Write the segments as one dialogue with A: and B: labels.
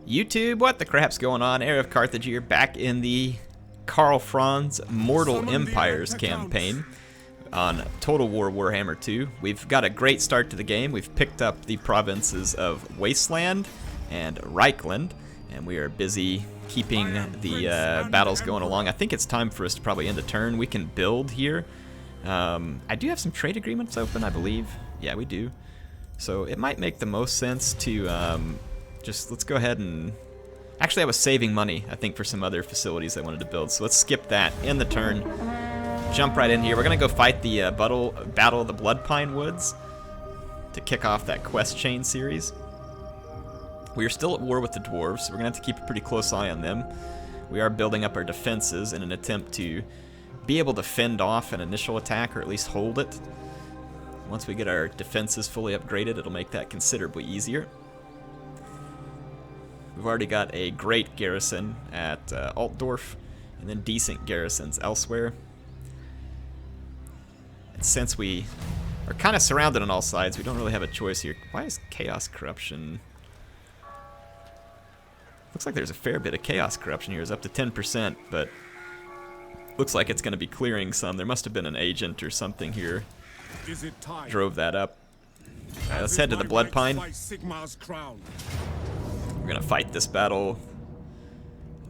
A: YouTube, what the crap's going on? HeirofCarthage here, back in the Karl Franz Mortal Empires campaign on Total War Warhammer II. We've got a great start to the game. We've picked up the provinces of Wasteland and Reichland, and we are busy keeping the battles going along. I think it's time for us to probably end a turn. We can build here. I do have some trade agreements open, I believe. Yeah, we do. So it might make the most sense to let's go ahead and... Actually, I was saving money, I think, for some other facilities I wanted to build. So let's skip that, end the turn, jump right in here. We're going to go fight the Battle of the Bloodpine Woods to kick off that quest chain series. We are still at war with the dwarves, so we're going to have to keep a pretty close eye on them. We are building up our defenses in an attempt to be able to fend off an initial attack, or at least hold it. Once we get our defenses fully upgraded, it'll make that considerably easier. We've already got a great garrison at Altdorf, and then decent garrisons elsewhere. And since we are kind of surrounded on all sides, we don't really have a choice here. Why is chaos corruption... Looks like there's a fair bit of chaos corruption here. It's up to 10%, but looks like it's going to be clearing some. There must have been an agent or something here. Drove that up. Alright, let's head to the Bloodpine. We're going to fight this battle.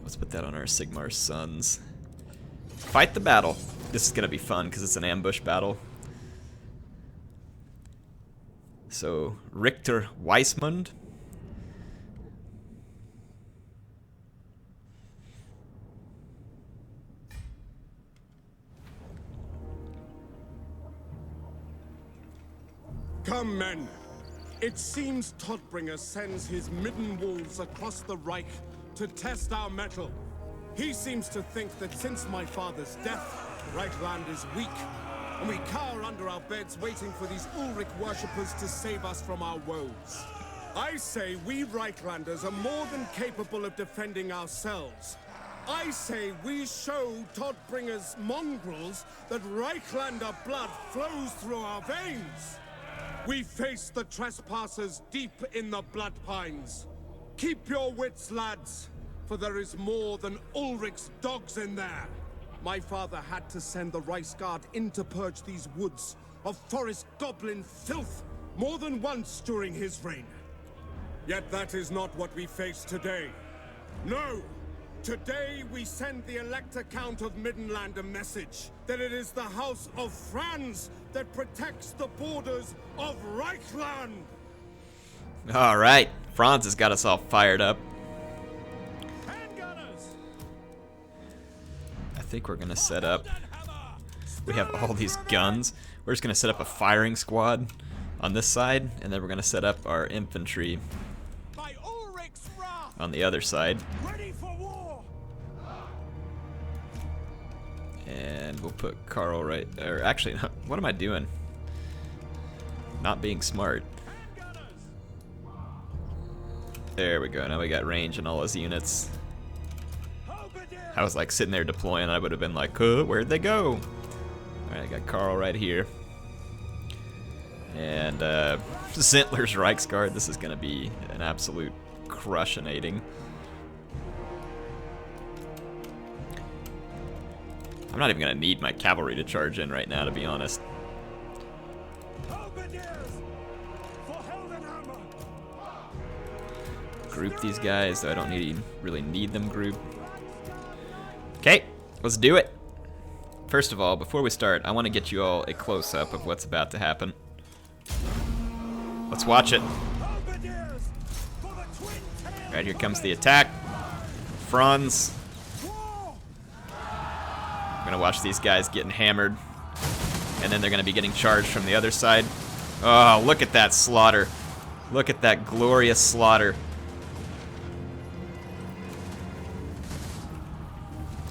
A: Let's put that on our Sigmar's sons. Fight the battle. This is going to be fun because it's an ambush battle. So, Richter Weismund.
B: Come, men. It seems Todbringer sends his midden wolves across the Reich to test our mettle. He seems to think that since my father's death, Reichland is weak, and we cower under our beds waiting for these Ulrich worshippers to save us from our woes. I say we Reichlanders are more than capable of defending ourselves. I say we show Todbringer's mongrels that Reichlander blood flows through our veins. We face the trespassers deep in the blood pines. Keep your wits, lads, for there is more than Ulrich's dogs in there. My father had to send the Reichsguard in to purge these woods of forest goblin filth more than once during his reign. Yet that is not what we face today. No! Today we send the Elector Count of Middenland a message that it is the House of Franz that protects the borders of Reichland.
A: Alright, Franz has got us all fired up.
B: Handgunners!
A: I think we're going to set up... We have all these guns. We're just going to set up a firing squad on this side, and then we're going to set up our infantry on the other side.
B: Ready for war!
A: And we'll put Karl right there. Actually, what am I doing? Not being smart. There we go. Now we got range in all his units. I was like sitting there deploying. I would have been like, where'd they go? Alright, I got Karl right here. And Zentler's Reichsguard. This is going to be an absolute crushinating. I'm not even going to need my cavalry to charge in right now, to be honest. Group these guys, though I don't really need them grouped. Okay, let's do it. First of all, before we start, I want to get you all a close-up of what's about to happen. Let's watch it. Alright, here comes the attack. Franz. We're gonna watch these guys getting hammered, and then they're gonna be getting charged from the other side. Oh, look at that slaughter. Look at that glorious slaughter.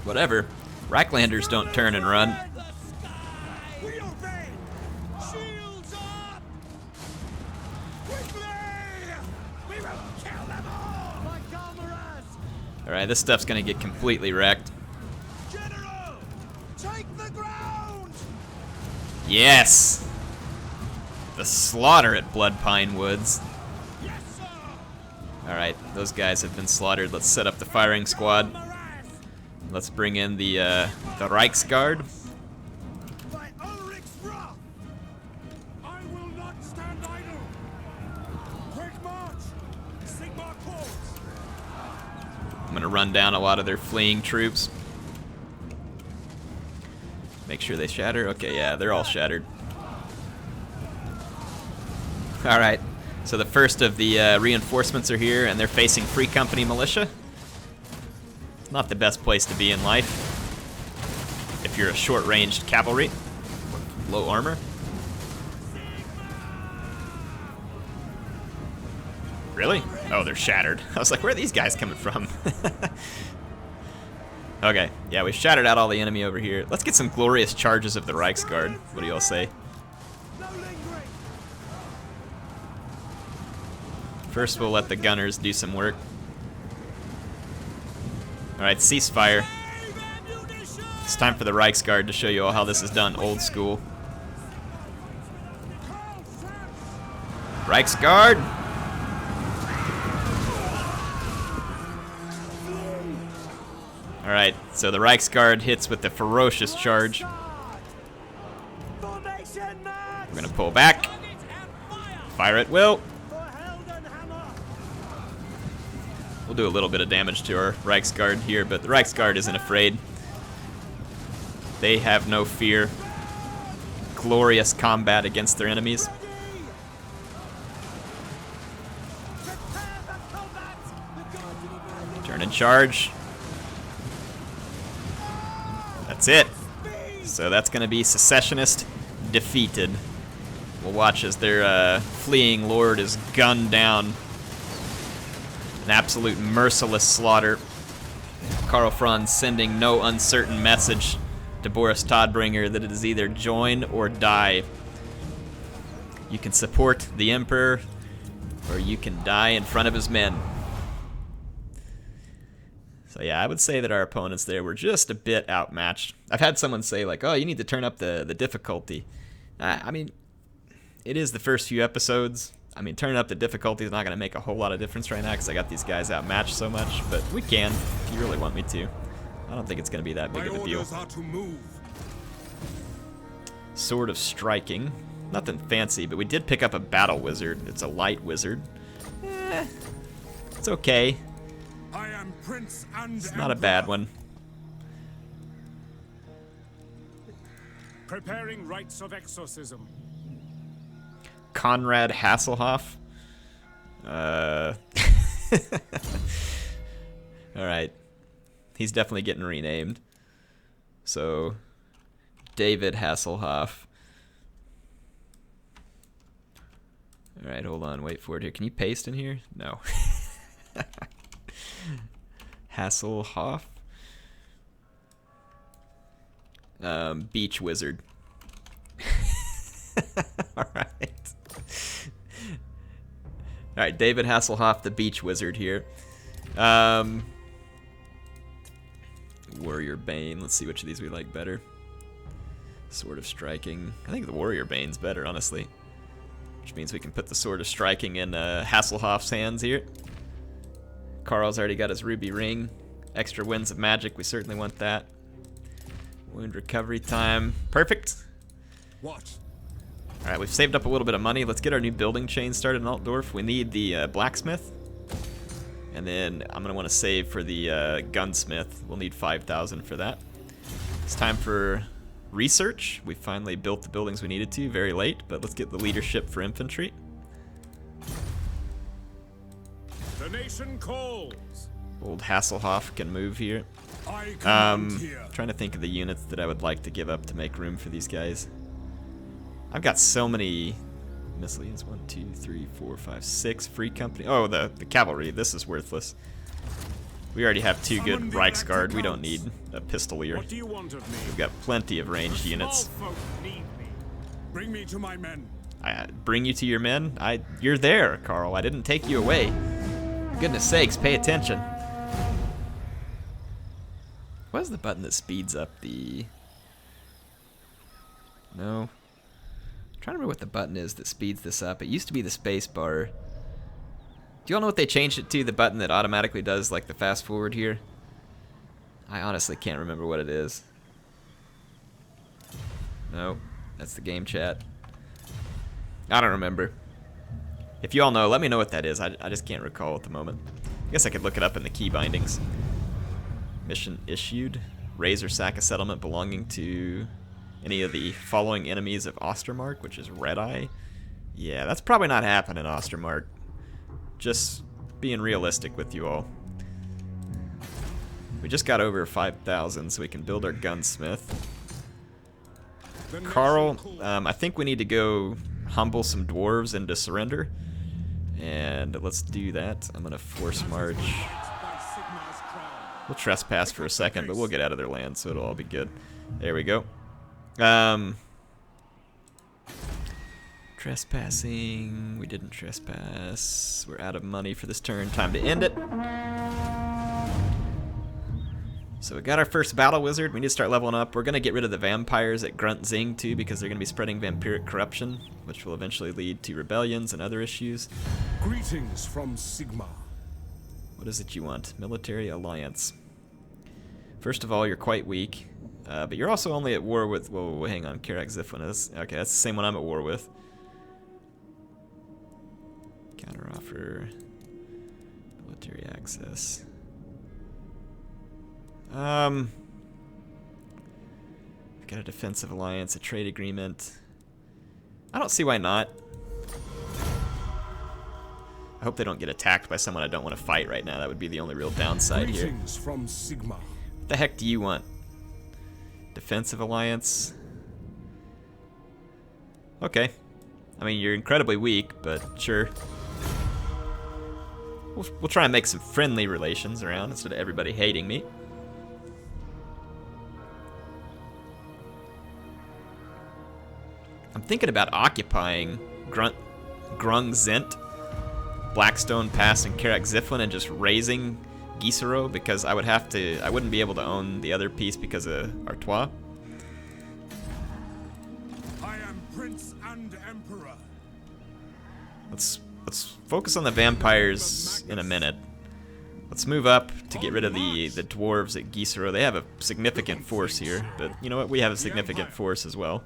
A: Whatever. Reichlanders don't turn and run. Alright, this stuff's gonna get completely wrecked. Yes! The slaughter at Bloodpine Woods. Alright, those guys have been slaughtered. Let's set up the firing squad. Let's bring in the Reichsguard. I'm gonna run down a lot of their fleeing troops. Make sure they shatter. Okay, yeah, they're all shattered. Alright, so the first of the reinforcements are here, and they're facing Free Company militia. Not the best place to be in life if you're a short-ranged cavalry, low armor. Really? Oh, they're shattered. I was like, where are these guys coming from? Okay, yeah, we've shattered out all the enemy over here. Let's get some glorious charges of the Reichsguard. What do y'all say? First, we'll let the gunners do some work. Alright, ceasefire. It's time for the Reichsguard to show you all how this is done old school. Reichsguard! Alright, so the Reichsguard hits with the ferocious charge. We're gonna pull back. Fire at will. We'll do a little bit of damage to our Reichsguard here, but the Reichsguard isn't afraid. They have no fear. Glorious combat against their enemies. Turn and charge. That's it. So that's going to be Secessionist defeated. We'll watch as their fleeing lord is gunned down. An absolute merciless slaughter. Karl Franz sending no uncertain message to Boris Todbringer that it is either join or die. You can support the Emperor, or you can die in front of his men. So yeah, I would say that our opponents there were just a bit outmatched. I've had someone say like, oh, you need to turn up the difficulty. I mean, it is the first few episodes. I mean, turning up the difficulty is not going to make a whole lot of difference right now because I got these guys outmatched so much, but we can if you really want me to. I don't think it's going to be that big of a deal. Sword of Striking. Nothing fancy, but we did pick up a battle wizard. It's a light wizard. It's okay.
B: I am Prince and
A: It's not a bad one.
B: Preparing rites of exorcism.
A: Konrad Hasselhoff. Alright. He's definitely getting renamed. So, David Hasselhoff. Alright, hold on. Wait for it here. Can you paste in here? No. Hasselhoff. Beach wizard. Alright. Alright, David Hasselhoff, the beach wizard here. Warrior Bane. Let's see which of these we like better. Sword of Striking. I think the Warrior Bane's better, honestly. Which means we can put the Sword of Striking in Hasselhoff's hands here. Carl's already got his ruby ring. Extra winds of magic, we certainly want that. Wound recovery time. Perfect.
B: What?
A: Alright, we've saved up a little bit of money. Let's get our new building chain started in Altdorf. We need the blacksmith. And then I'm going to want to save for the gunsmith. We'll need 5,000 for that. It's time for research. We finally built the buildings we needed to, very late, but let's get the leadership for infantry.
B: The nation calls.
A: Old Hasselhoff can move here.
B: I command here.
A: Trying to think of the units that I would like to give up to make room for these guys. I've got so many miscellaneous. 1, 2, 3, 4, 5, 6 free company. Oh, the cavalry. This is worthless. We already have 2 good Reichsguard. We don't need a pistolier.
B: What do you want of me?
A: We've got plenty of ranged units.
B: Small folk need me. Bring me to my men.
A: Bring you to your men? You're there, Karl. I didn't take you away. For goodness sakes, pay attention. What is the button that speeds up the... No. I'm trying to remember what the button is that speeds this up. It used to be the space bar. Do y'all know what they changed it to? The button that automatically does like the fast forward here? I honestly can't remember what it is. No, that's the game chat. I don't remember. If you all know, let me know what that is. I just can't recall at the moment. I guess I could look it up in the key bindings. Mission issued. Raise or sack a settlement belonging to any of the following enemies of Ostermark, which is Red Eye. Yeah, that's probably not happening, Ostermark. Just being realistic with you all. We just got over 5,000, so we can build our gunsmith. Karl, I think we need to go humble some dwarves into surrender. And let's do that. I'm going to force march. We'll trespass for a second, but we'll get out of their land, so it'll all be good. There we go. Trespassing. We didn't trespass. We're out of money for this turn. Time to end it. So we got our first battle wizard. We need to start leveling up. We're going to get rid of the vampires at Grunt Zing too, because they're going to be spreading vampiric corruption, which will eventually lead to rebellions and other issues.
B: Greetings from Sigma.
A: What is it you want? Military alliance. First of all, you're quite weak, but you're also only at war with... Whoa, hang on. Karak Zifwin is... Okay, that's the same one I'm at war with. Counteroffer. Military access. We've got a defensive alliance, a trade agreement. I don't see why not. I hope they don't get attacked by someone I don't want to fight right now. That would be the only real downside here.
B: From Sigma.
A: What the heck do you want? Defensive alliance? Okay. I mean, you're incredibly weak, but sure. We'll try and make some friendly relations around instead of everybody hating me. I'm thinking about occupying Grung Zent, Blackstone Pass, and Karak Ziflin, and just raising Gisero, because I wouldn't be able to own the other piece because of Artois.
B: I am Prince and Emperor.
A: Let's focus on the vampires in a minute. Let's move up to get rid of the dwarves at Gisero. They have a significant force here, but you know what? We have a significant force as well.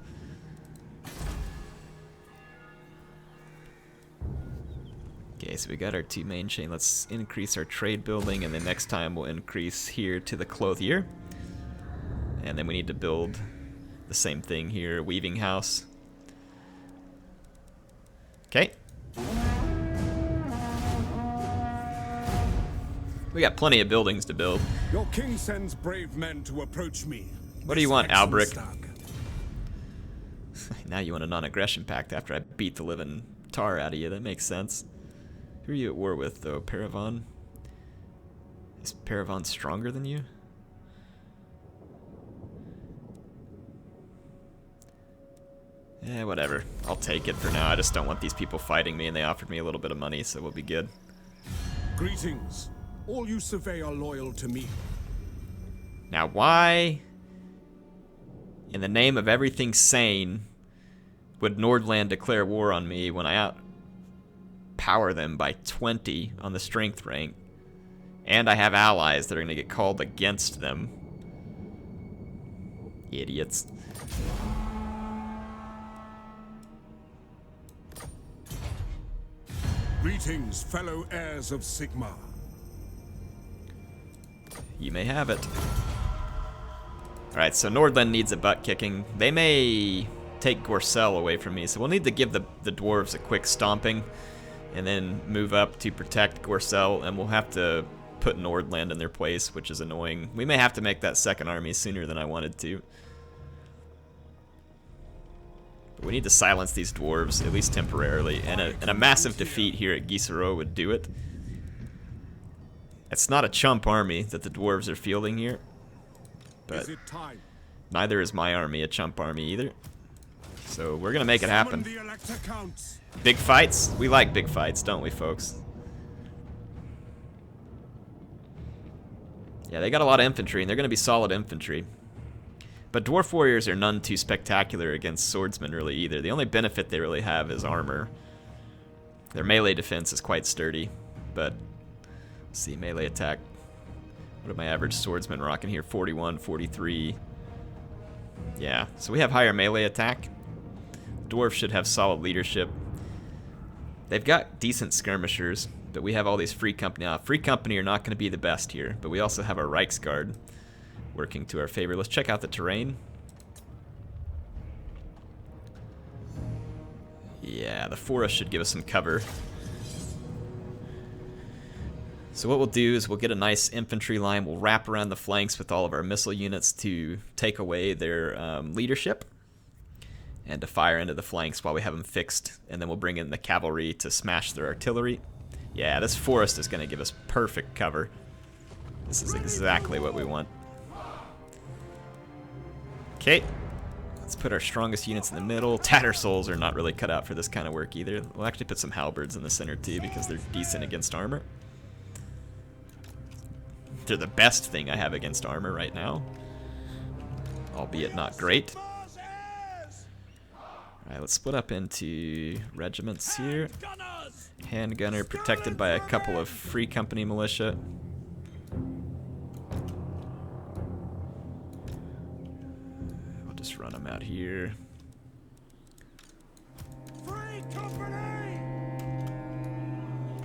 A: Okay, so we got our two main chain. Let's increase our trade building, and then next time we'll increase here to the clothier. And then we need to build the same thing here, weaving house. Okay. We got plenty of buildings to build.
B: Your king sends brave men to approach me.
A: What do you want, Albric? Now you want a non-aggression pact after I beat the living tar out of you. That makes sense. Who are you at war with, though? Paravon? Is Paravon stronger than you? Eh, whatever. I'll take it for now. I just don't want these people fighting me, and they offered me a little bit of money, so we'll be good.
B: Greetings. All you survey are loyal to me.
A: Now, why, in the name of everything sane, would Nordland declare war on me when I outpower them by 20 on the strength rank, and I have allies that are going to get called against them? Idiots.
B: Greetings, fellow heirs of Sigma.
A: You may have it. Alright, so Nordland needs a butt kicking. They may take Gorcel away from me, so we'll need to give the dwarves a quick stomping and then move up to protect Gorcel, and we'll have to put Nordland in their place, which is annoying. We may have to make that second army sooner than I wanted to. But we need to silence these dwarves, at least temporarily, and a massive defeat here at Gisero would do it. It's not a chump army that the dwarves are fielding here, but neither is my army a chump army either. So we're gonna make it happen. Big fights? We like big fights, don't we, folks? Yeah, they got a lot of infantry, and they're gonna be solid infantry. But dwarf warriors are none too spectacular against swordsmen, really, either. The only benefit they really have is armor. Their melee defense is quite sturdy. but let's see, melee attack. What are my average swordsmen rocking here? 41, 43. Yeah, so we have higher melee attack. Dwarves should have solid leadership. They've got decent skirmishers, but we have all these free company. Free company are not going to be the best here, but we also have our Reichsguard working to our favor. Let's check out the terrain. Yeah, the forest should give us some cover. So what we'll do is we'll get a nice infantry line. We'll wrap around the flanks with all of our missile units to take away their leadership and to fire into the flanks while we have them fixed. And then we'll bring in the cavalry to smash their artillery. Yeah, this forest is going to give us perfect cover. This is exactly what we want. Okay, let's put our strongest units in the middle. Tattersouls are not really cut out for this kind of work either. We'll actually put some halberds in the center too because they're decent against armor. They're the best thing I have against armor right now, albeit not great. Alright, let's split up into regiments here. Handgunner protected by a couple of free company militia. I'll just run them out here.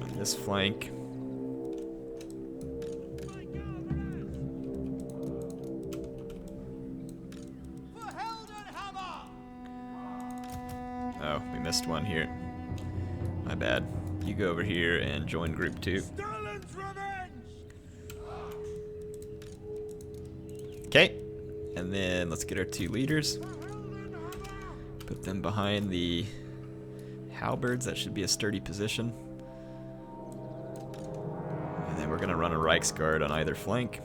A: On this flank. Oh, we missed one here. My bad. You go over here and join group 2. Okay, and then let's get our 2 leaders. Put them behind the halberds. That should be a sturdy position. And then we're going to run a Reichsguard on either flank.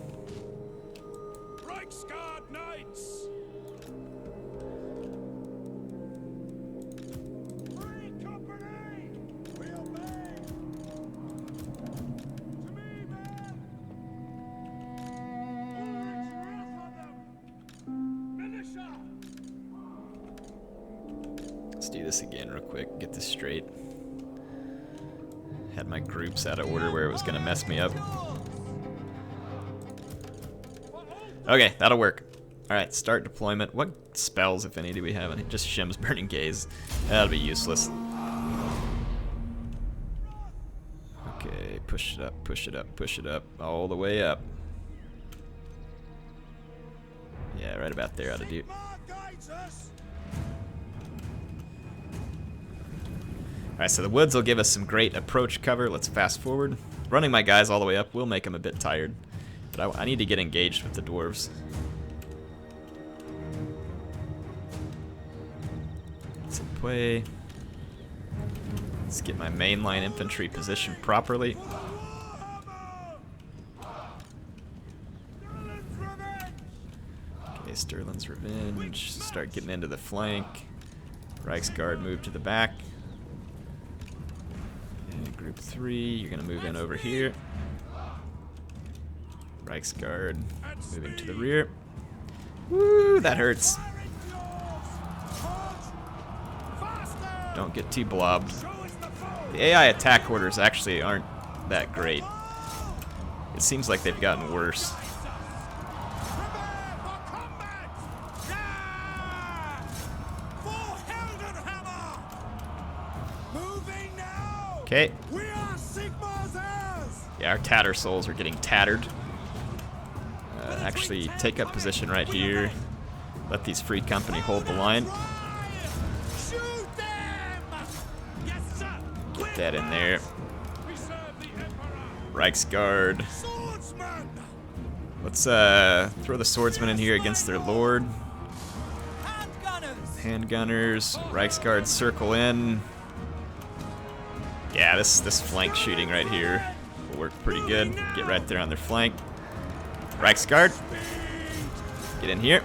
A: Let's do this again real quick, get this straight. Had my groups out of order where it was going to mess me up. Okay, that'll work. Alright, start deployment. What spells, if any, do we have? Just Shim's Burning Gaze. That'll be useless. Okay, push it up, push it up, push it up, all the way up. Yeah, right about there ought to do. Alright, so the woods will give us some great approach cover. Let's fast forward. Running my guys all the way up will make them a bit tired, but I need to get engaged with the dwarves. Play. Let's get my mainline infantry positioned properly. Okay, Sterling's Revenge. Start getting into the flank. Reichsguard move to the back. And group 3, you're gonna move in over here. Reichsguard moving to the rear. Woo, that hurts. Don't get too blobbed. The AI attack orders actually aren't that great. It seems like they've gotten worse. Okay. Yeah, our Tattersouls are getting tattered. Actually, take up position right here. Let these free company hold the line. Get that in there. Reichsguard. Let's throw the swordsmen in here against their lord. Handgunners. Reichsguard circle in. Yeah, this flank shooting right here will work pretty good. Get right there on their flank. Reichsguard. Get in here.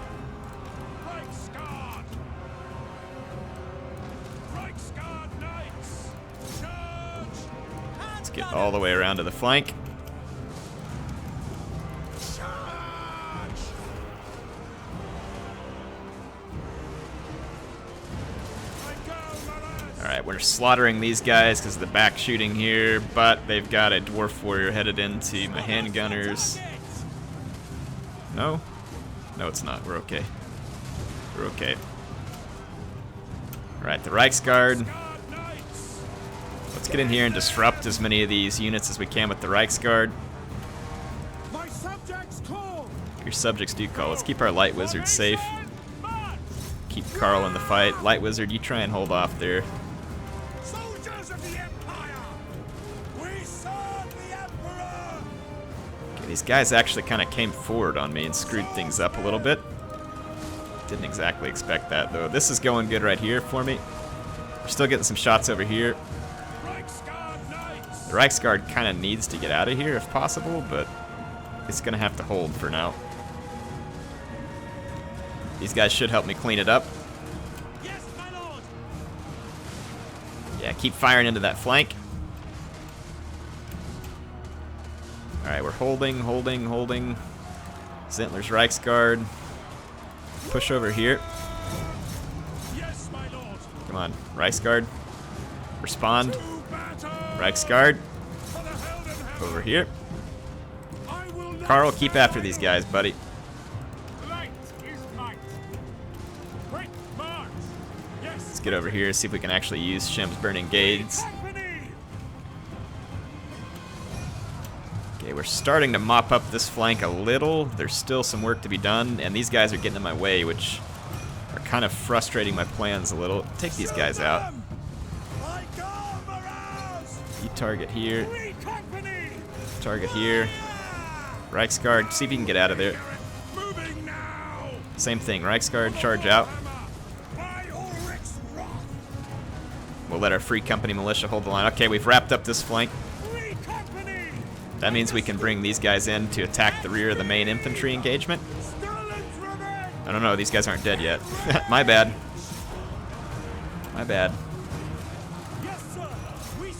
A: Let's get all the way around to the flank. Alright, we're slaughtering these guys because of the back shooting here, but they've got a dwarf warrior headed into my handgunners. No? No, it's not. We're okay. We're okay. Alright, the Reichsguard. Let's get in here and disrupt as many of these units as we can with the Reichsguard.
B: My subjects call.
A: Your subjects do call. Let's keep our Light Wizard safe. Keep Karl in the fight. Light Wizard, you try and hold off there.
B: Soldiers of the Empire, we serve the Emperor.
A: Okay, these guys actually kind of came forward on me and screwed things up a little bit. Didn't exactly expect that, though. This is going good right here for me. We're still getting some shots over here. The Reichsguard kind of needs to get out of here if possible, but it's going to have to hold for now. These guys should help me clean it up.
B: Yes, my lord.
A: Yeah, keep firing into that flank. Alright, we're holding. Zentler's Reichsguard. Push over here.
B: Yes, my lord.
A: Come on, Reichsguard. Respond. Reichsguard. Over here. Karl, keep after these guys, buddy. Let's get over here, see if we can actually use Shem's Burning Gades. Okay, we're starting to mop up this flank a little. There's still some work to be done, and these guys are getting in my way, which are kind of frustrating my plans a little. Take these guys out. You target here. Target here. Reichsguard, see if you can get out of there. Same thing, Reichsguard, charge out. We'll let our Free Company militia hold the line. Okay, we've wrapped up this flank. That means we can bring these guys in to attack the rear of the main infantry engagement. I don't know, these guys aren't dead yet. My bad. My bad.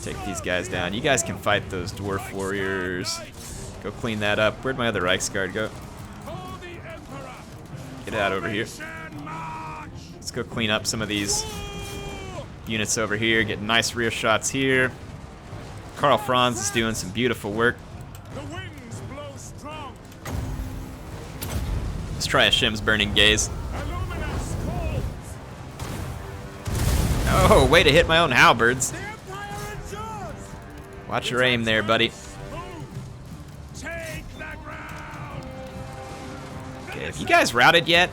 A: Take these guys down. You guys can fight those dwarf warriors. Go clean that up. Where'd my other Reichsguard go? Get out over here. Let's go clean up some of these units over here. Get nice rear shots here. Karl Franz is doing some beautiful work. Let's try a Shem's Burning Gaze. Oh, way to hit my own halberds. Watch your aim there, buddy. Okay, have you guys routed yet?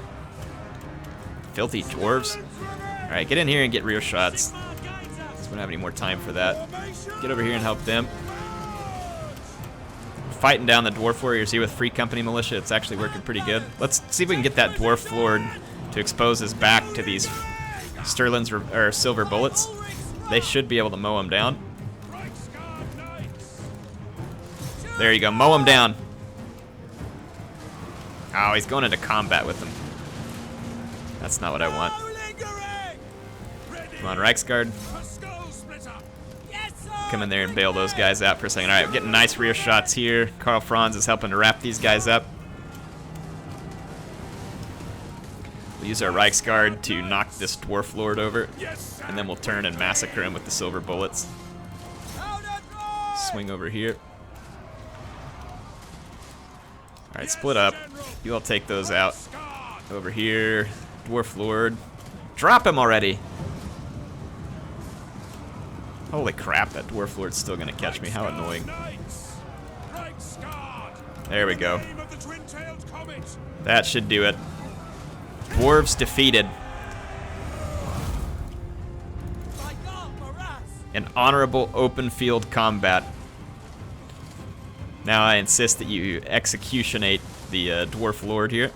A: Filthy dwarves. Alright, get in here and get rear shots. We don't have any more time for that. Get over here and help them. Fighting down the dwarf warriors here with Free Company militia. It's actually working pretty good. Let's see if we can get that dwarf lord to expose his back to these Sterling's or silver bullets. They should be able to mow him down. There you go, mow him down. Oh, he's going into combat with them. That's not what I want. Come on, Reichsguard. Come in there and bail those guys out for a second. Alright, we're getting nice rear shots here. Karl Franz is helping to wrap these guys up. We'll use our Reichsguard to knock this dwarf lord over, and then we'll turn and massacre him with the silver bullets. Swing over here. Alright, split up. You all take those out. Over here. Dwarf lord. Drop him already! Holy crap, that dwarf lord's still gonna catch me. How annoying. There we go. That should do it. Dwarves defeated. An honorable open field combat. Now I insist that you executionate the dwarf lord here.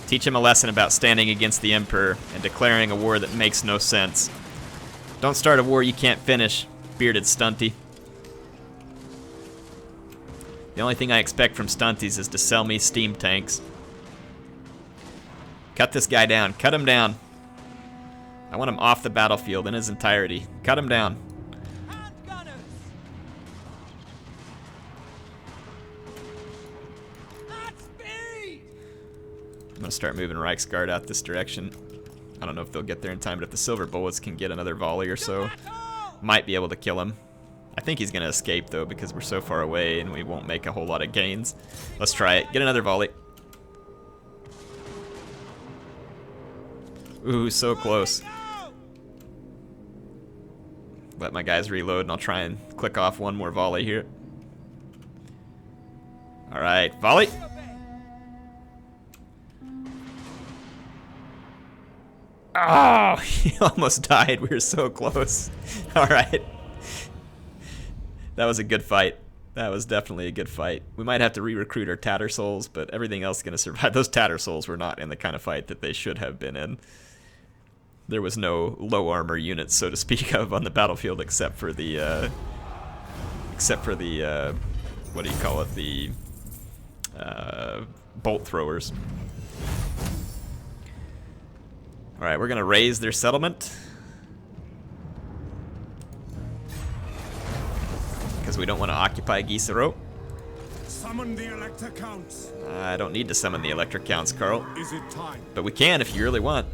A: Teach him a lesson about standing against the Emperor and declaring a war that makes no sense. Don't start a war you can't finish, bearded stunty. The only thing I expect from stunties is to sell me steam tanks. Cut this guy down. Cut him down. I want him off the battlefield in his entirety. Cut him down. I'm gonna start moving Reichsguard out this direction. I don't know if they'll get there in time, but if the silver bullets can get another volley or so, might be able to kill him. I think he's going to escape, though, because we're so far away and we won't make a whole lot of gains. Let's try it. Get another volley. Ooh, so close. Let my guys reload, and I'll try and click off one more volley here. Alright, volley. Oh, he almost died. We were so close. Alright. That was a good fight. That was definitely a good fight. We might have to re-recruit our Tattersouls, but everything else is going to survive. Those Tattersouls were not in the kind of fight that they should have been in. There was no low armor units, so to speak, of on the battlefield, except for the what do you call it? The bolt throwers. All right, we're gonna raise their settlement because we don't want to occupy Gisero.
B: Summon the Elector Counts.
A: I don't need to summon the Electric Counts, Karl.
B: Is it time?
A: But we can if you really want.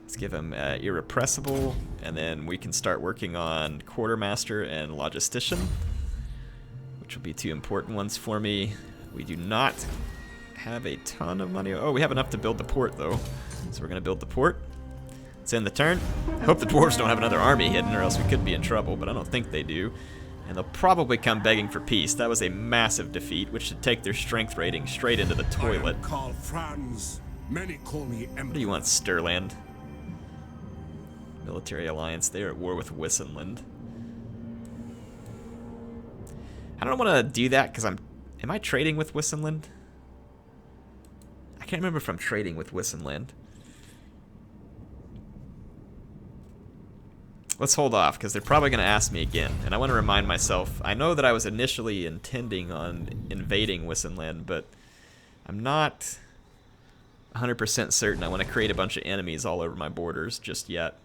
A: Let's give him Irrepressible, and then we can start working on Quartermaster and Logistician, which will be two important ones for me. We do not have a ton of money. Oh, we have enough to build the port, though. So we're going to build the port. Let's end the turn. I hope the dwarves don't have another army hidden, or else we could be in trouble, but I don't think they do. And they'll probably come begging for peace. That was a massive defeat, which should take their strength rating straight into the toilet.
B: I am Karl Franz. Many call me Emperor.
A: What do you want, Stirland? Military alliance. They are at war with Wissenland. I don't want to do that because am I trading with Wissenland? I can't remember if I'm trading with Wissenland. Let's hold off because they're probably going to ask me again, and I want to remind myself. I know that I was initially intending on invading Wissenland, but I'm not 100% certain I want to create a bunch of enemies all over my borders just yet.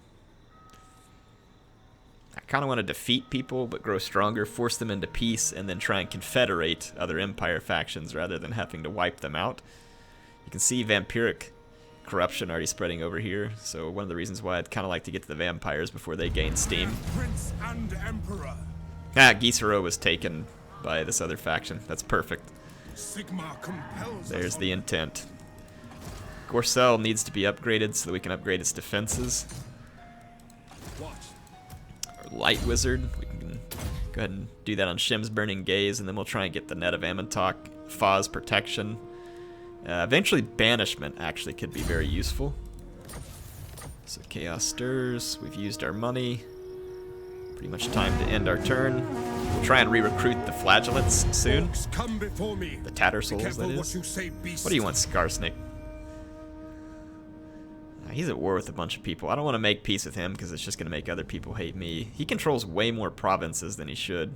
A: I kind of want to defeat people, but grow stronger, force them into peace, and then try and confederate other empire factions rather than having to wipe them out. You can see vampiric corruption already spreading over here, so one of the reasons why I'd kind of like to get to the vampires before they gain steam.
B: Prince and Emperor.
A: Ah, Gisero was taken by this other faction. That's perfect.
B: Sigma compels
A: There's
B: us
A: the intent. Gorcel needs to be upgraded so that we can upgrade its defenses.
B: What?
A: Light Wizard. We can go ahead and do that on Shim's Burning Gaze, and then we'll try and get the Net of Amantok, Faw's Protection. Eventually, Banishment actually could be very useful. So Chaos Stirs. We've used our money. Pretty much time to end our turn. We'll try and re-recruit the Flagellants soon.
B: Come before me.
A: The Tattersouls, that is.
B: What you say, beast.
A: What do you want, Skarsnik? He's at war with a bunch of people. I don't want to make peace with him because it's just going to make other people hate me. He controls way more provinces than he should.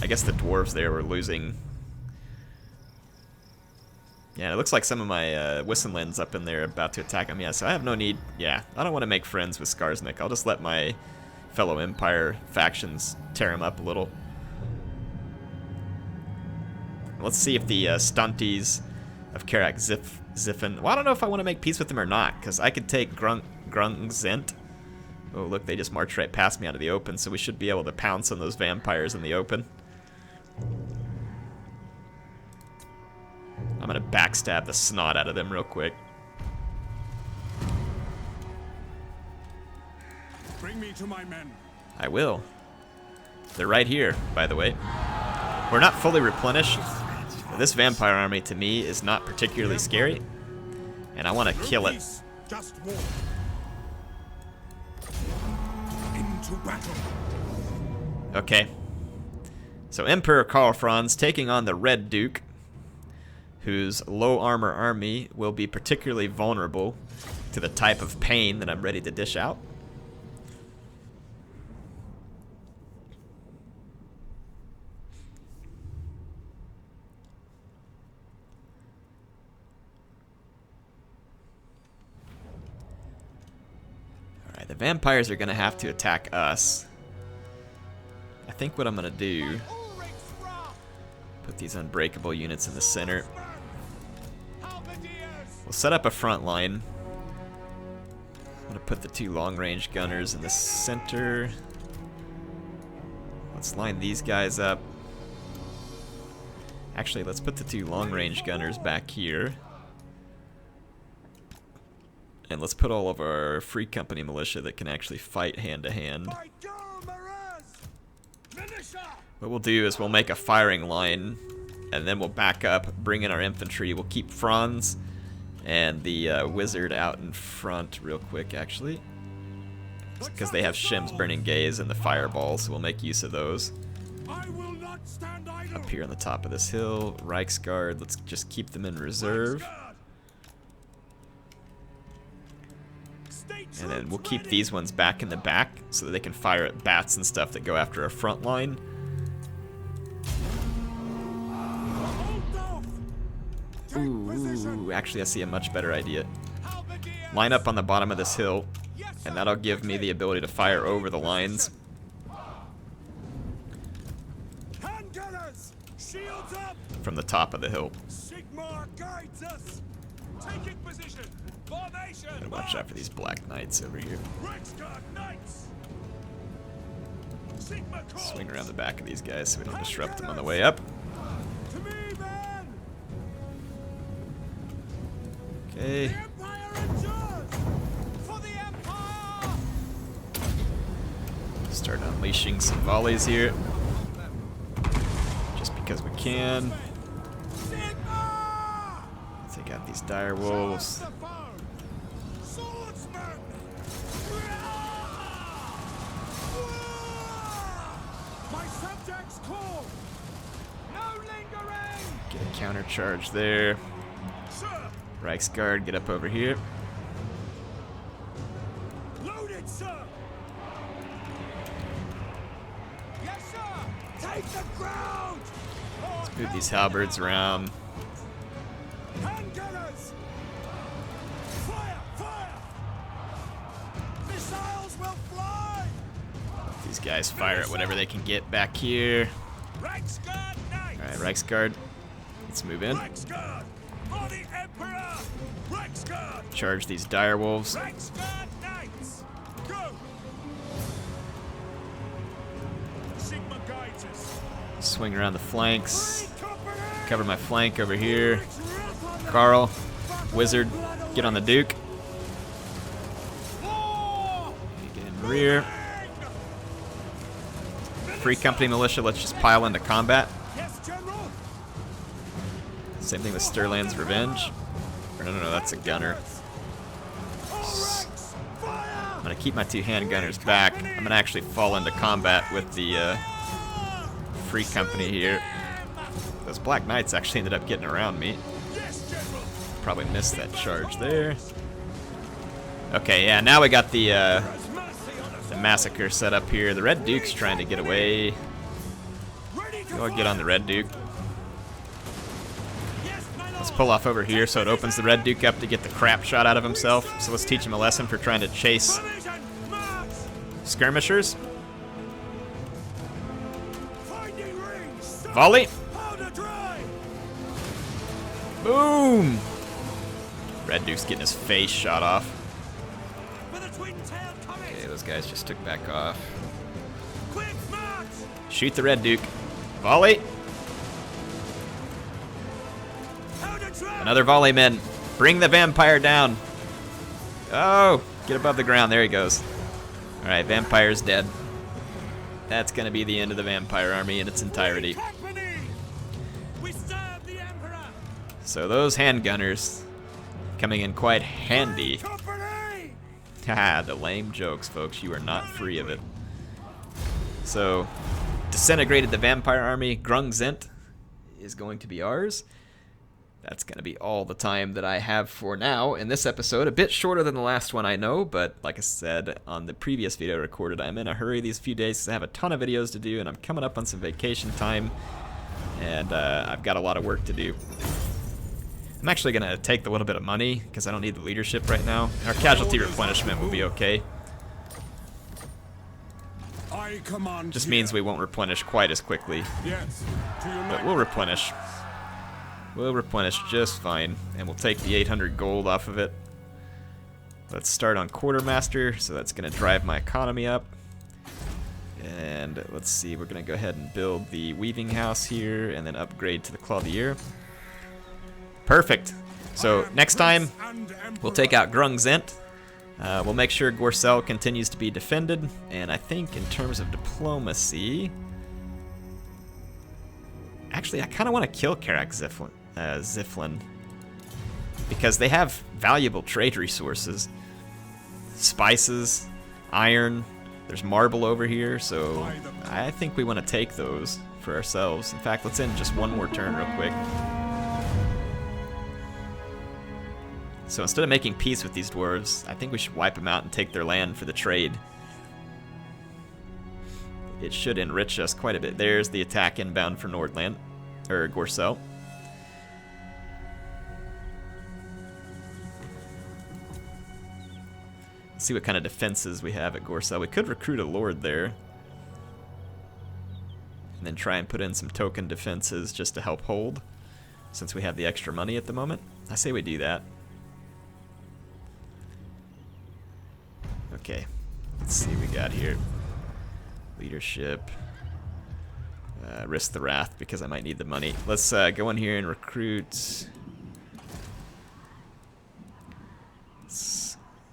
A: I guess the dwarves there were losing. Yeah, it looks like some of my Wissenlands up in there are about to attack him. Yeah, so I have no need. Yeah, I don't want to make friends with Skarsnik. I'll just let my fellow Empire factions tear him up a little. Let's see if the Stunties of Karak Ziffin. Well, I don't know if I want to make peace with them or not, because I could take Grung Zent. Oh, look, they just marched right past me out of the open, so we should be able to pounce on those vampires in the open. I'm going to backstab the snot out of them real quick.
B: Bring me to my men.
A: I will. They're right here, by the way. We're not fully replenished. This vampire army, to me, is not particularly scary, and I want to kill it.
B: Just war. Into battle.
A: Okay. So Emperor Karl Franz taking on the Red Duke, whose low armor army will be particularly vulnerable to the type of pain that I'm ready to dish out. Alright, the vampires are going to have to attack us. I think what I'm going to do, Put these unbreakable units in the center. We'll set up a front line. I'm gonna put the 2 long-range gunners in the center. Let's line these guys up. Actually, let's put the 2 long-range gunners back here. And let's put all of our Free Company militia that can actually fight hand-to-hand. What we'll do is we'll make a firing line, and then we'll back up, bring in our infantry. We'll keep Franz and the wizard out in front real quick, actually. Because they have Shim's Burning Gaze and the fireballs, so we'll make use of those. Up here on the top of this hill, Reichsguard, let's just keep them in reserve. And then we'll keep these ones back in the back so that they can fire at bats and stuff that go after our front line. Ooh, actually I see a much better idea. Line up on the bottom of this hill, and that'll give me the ability to fire over the lines. From the top of the hill. Gotta watch out for these Black Knights over here. Swing around the back of these guys so we don't disrupt them on the way up. Okay. Start unleashing some volleys here. Just because we can. Take out these dire wolves. Get a counter charge there. Reichsguard, get up over here.
B: Loaded, sir. Yes, sir. Take the ground.
A: Let's move these halberds around.
B: Handgunners. Fire, fire. Missiles will fly.
A: These guys fire at whatever they can get back here.
B: Reichsguard Knights.
A: All right, Reichsguard. Let's move in.
B: Reichsguard for the Emperor. Reichsguard.
A: Charge these dire wolves.
B: Reichsguard Knights. Go. Sigma guides us.
A: Swing around the flanks. Cover my flank over here. Karl, wizard, get on the Duke. Get in rear. Free Company militia, let's just pile into combat. Same thing with Stirland's Revenge. Or no, that's a gunner. I'm gonna keep my 2 handgunners back. I'm gonna actually fall into combat with the Free Company here. Those Black Knights actually ended up getting around me. Probably missed that charge there. Okay, yeah, now we got the massacre set up here. The Red Duke's trying to get away. Go get on the Red Duke. Let's pull off over here so it opens the Red Duke up to get the crap shot out of himself. So let's teach him a lesson for trying to chase skirmishers. Volley. Boom! Red Duke's getting his face shot off. Okay, those guys just took back off. Shoot the Red Duke. Volley. Another volley, men. Bring the vampire down. Oh, get above the ground. There he goes. All right, vampire's dead. That's going to be the end of the vampire army in its entirety. So those handgunners coming in quite handy. Haha, the lame jokes, folks. You are not free of it. So, disintegrated the vampire army. Grungzent is going to be ours. That's going to be all the time that I have for now in this episode. A bit shorter than the last one, I know, but like I said on the previous video I recorded, I'm in a hurry these few days because I have a ton of videos to do, and I'm coming up on some vacation time, and I've got a lot of work to do. I'm actually going to take the little bit of money because I don't need the leadership right now. Our casualty replenishment will be okay.
B: I command.
A: Just means we won't replenish quite as quickly.
B: Yes. To unite.
A: But we'll replenish. We'll replenish just fine. And we'll take the 800 gold off of it. Let's start on quartermaster, so that's going to drive my economy up. And let's see, we're going to go ahead and build the weaving house here and then upgrade to the Claudier. Perfect. So next time, we'll take out Grungzent. We'll make sure Gorcel continues to be defended. And I think in terms of diplomacy... Actually, I kind of want to kill Karak Ziflin. Because they have valuable trade resources. Spices, iron, there's marble over here, so I think we want to take those for ourselves. In fact, let's end just one more turn real quick. So instead of making peace with these dwarves, I think we should wipe them out and take their land for the trade. It should enrich us quite a bit. There's the attack inbound for Nordland, or Gorcel. See what kind of defenses we have at Gorcel. We could recruit a lord there. And then try and put in some token defenses just to help hold. Since we have the extra money at the moment. I say we do that. Okay. Let's see what we got here. Leadership. Risk the wrath because I might need the money. Let's go in here and recruit...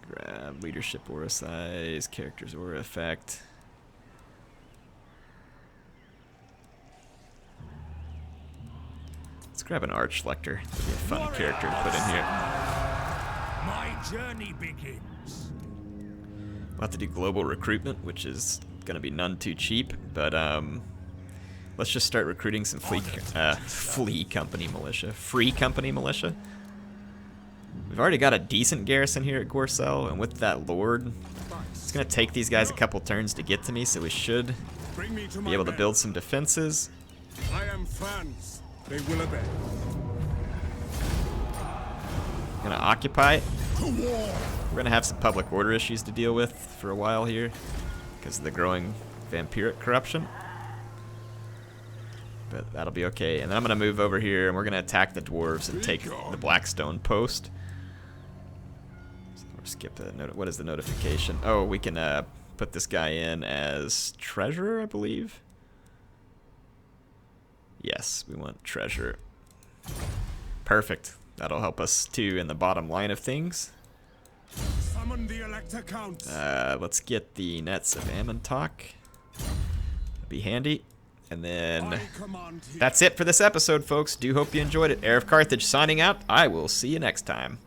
A: Grab leadership aura size, characters aura effect. Let's grab an arch lector. That'd be a fun character to put in here.
B: My journey begins.
A: We'll have to do global recruitment, which is gonna be none too cheap, but let's just start recruiting some free company militia. We've already got a decent garrison here at Gorcel, and with that lord, it's going to take these guys a couple turns to get to me, so we should be able to build some defenses.
B: I am Franz. They will obey.
A: Going to occupy. We're going to have some public order issues to deal with for a while here because of the growing vampiric corruption. But that'll be okay. And then I'm going to move over here, and we're going to attack the dwarves and take the Blackstone post. Skip that. What is the notification? Oh, we can put this guy in as treasurer, I believe. Yes, we want treasurer. Perfect. That'll help us too in the bottom line of things.
B: Summon the Elector Count.
A: Let's get the nets of Amontok. That'd be handy. And then that's it for this episode, folks. Do hope you enjoyed it. HeirofCarthage signing out. I will see you next time.